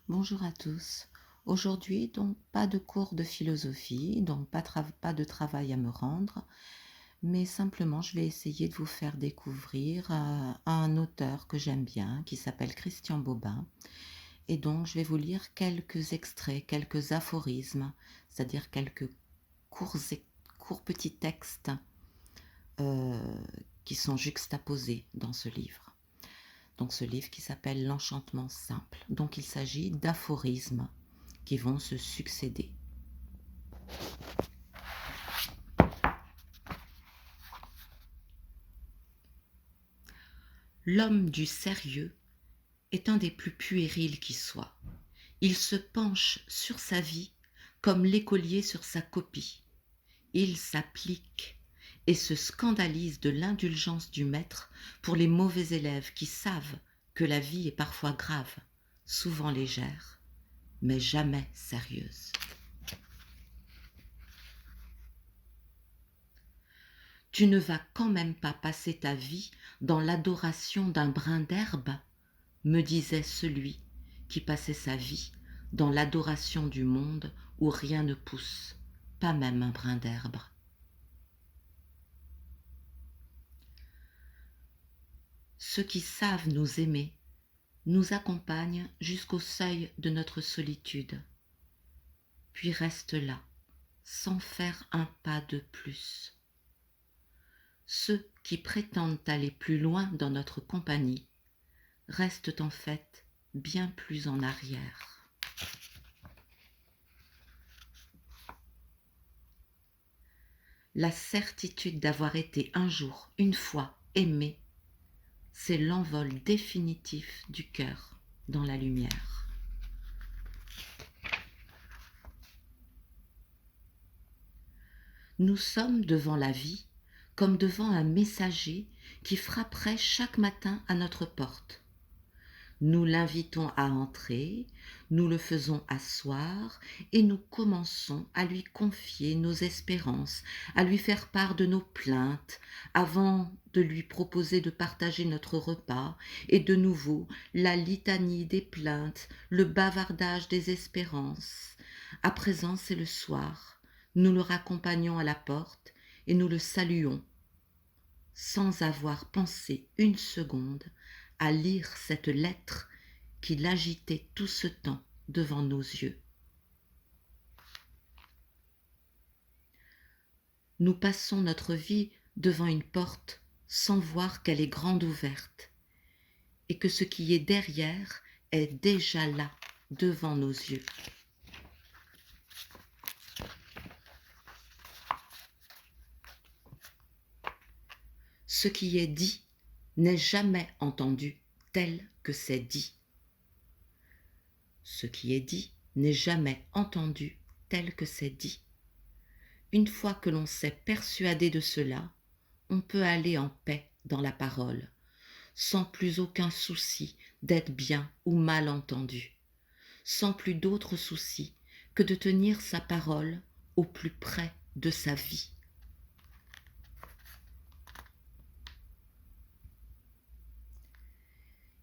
Bonjour à tous. Aujourd'hui, donc, pas de cours de philosophie, donc pas de travail à me rendre, mais simplement je vais essayer de vous faire découvrir un auteur que j'aime bien, qui s'appelle Christian Bobin. Et donc, je vais vous lire quelques extraits, quelques aphorismes, c'est-à-dire quelques courts, courts petits textes euh, qui sont juxtaposés dans ce livre. Donc ce livre qui s'appelle L'Enchantement simple. Donc il s'agit d'aphorismes qui vont se succéder. L'homme du sérieux est un des plus puérils qui soit. Il se penche sur sa vie comme l'écolier sur sa copie. Il s'applique et se scandalise de l'indulgence du maître pour les mauvais élèves qui savent que la vie est parfois grave, souvent légère, mais jamais sérieuse. Tu ne vas quand même pas passer ta vie dans l'adoration d'un brin d'herbe, me disait celui qui passait sa vie dans l'adoration du monde où rien ne pousse, pas même un brin d'herbe. Ceux qui savent nous aimer nous accompagnent jusqu'au seuil de notre solitude, puis restent là, sans faire un pas de plus. Ceux qui prétendent aller plus loin dans notre compagnie restent en fait bien plus en arrière. La certitude d'avoir été un jour, une fois, aimé, c'est l'envol définitif du cœur dans la lumière. Nous sommes devant la vie comme devant un messager qui frapperait chaque matin à notre porte. Nous l'invitons à entrer, nous le faisons asseoir et nous commençons à lui confier nos espérances, à lui faire part de nos plaintes, avant de lui proposer de partager notre repas, et de nouveau la litanie des plaintes, le bavardage des espérances. À présent, c'est le soir, nous le raccompagnons à la porte et nous le saluons, sans avoir pensé une seconde à lire cette lettre qui l'agitait tout ce temps devant nos yeux. Nous passons notre vie devant une porte sans voir qu'elle est grande ouverte et que ce qui est derrière est déjà là devant nos yeux. Ce qui est dit n'est jamais entendu tel que c'est dit. Ce qui est dit n'est jamais entendu tel que c'est dit. Une fois que l'on s'est persuadé de cela, on peut aller en paix dans la parole, sans plus aucun souci d'être bien ou mal entendu, sans plus d'autre souci que de tenir sa parole au plus près de sa vie.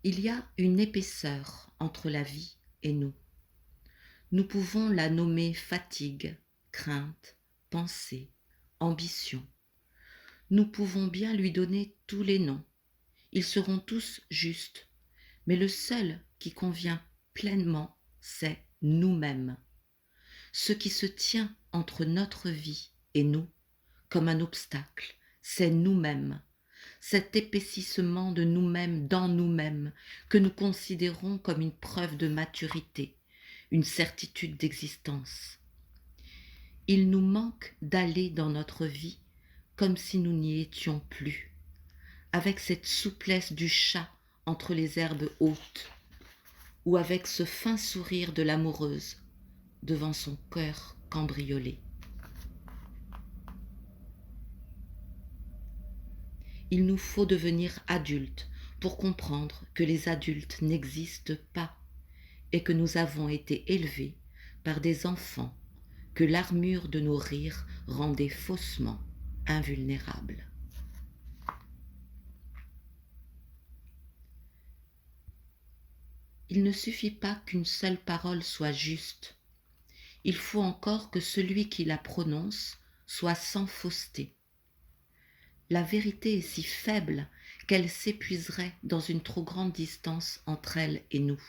Il y a une épaisseur entre la vie et nous. Nous pouvons la nommer fatigue, crainte, pensée, ambition. Nous pouvons bien lui donner tous les noms. Ils seront tous justes, mais le seul qui convient pleinement, c'est nous-mêmes. Ce qui se tient entre notre vie et nous, comme un obstacle, c'est nous-mêmes, cet épaississement de nous-mêmes dans nous-mêmes que nous considérons comme une preuve de maturité, une certitude d'existence. Il nous manque d'aller dans notre vie comme si nous n'y étions plus, avec cette souplesse du chat entre les herbes hautes, ou avec ce fin sourire de l'amoureuse devant son cœur cambriolé. Il nous faut devenir adultes pour comprendre que les adultes n'existent pas et que nous avons été élevés par des enfants que l'armure de nos rires rendait faussement invulnérables. il ne suffit pas qu'une seule parole soit juste. Il faut encore que celui qui la prononce soit sans fausseté. La vérité est si faible qu'elle s'épuiserait dans une trop grande distance entre elle et nous,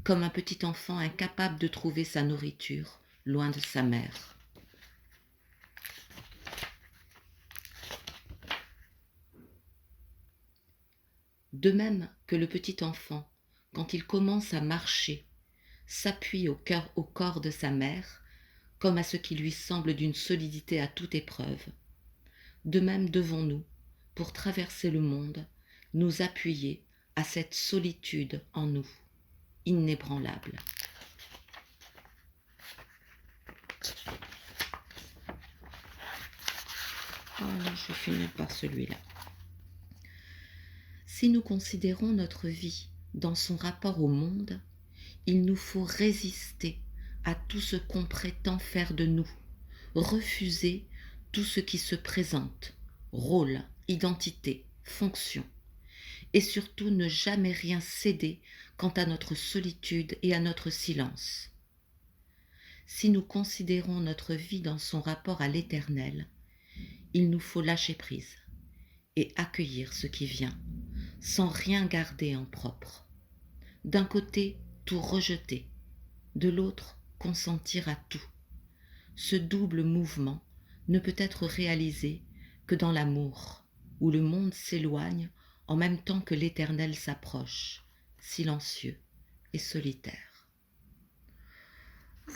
comme un petit enfant incapable de trouver sa nourriture loin de sa mère. De même que le petit enfant, quand il commence à marcher, s'appuie au corps de sa mère, comme à ce qui lui semble d'une solidité à toute épreuve. De même devons-nous, pour traverser le monde, nous appuyer à cette solitude en nous, inébranlable. Alors, je vais finir par celui-là. Si nous considérons notre vie dans son rapport au monde, il nous faut résister à tout ce qu'on prétend faire de nous, refuser tout ce qui se présente, rôle, identité, fonction, et surtout ne jamais rien céder quant à notre solitude et à notre silence. Si nous considérons notre vie dans son rapport à l'Éternel, il nous faut lâcher prise et accueillir ce qui vient, sans rien garder en propre. D'un côté, tout rejeter, de l'autre, consentir à tout. Ce double mouvement ne peut être réalisé que dans l'amour, où le monde s'éloigne en même temps que l'Éternel s'approche, silencieux et solitaire.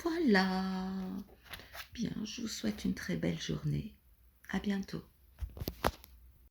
Voilà. Bien, je vous souhaite une très belle journée. À bientôt.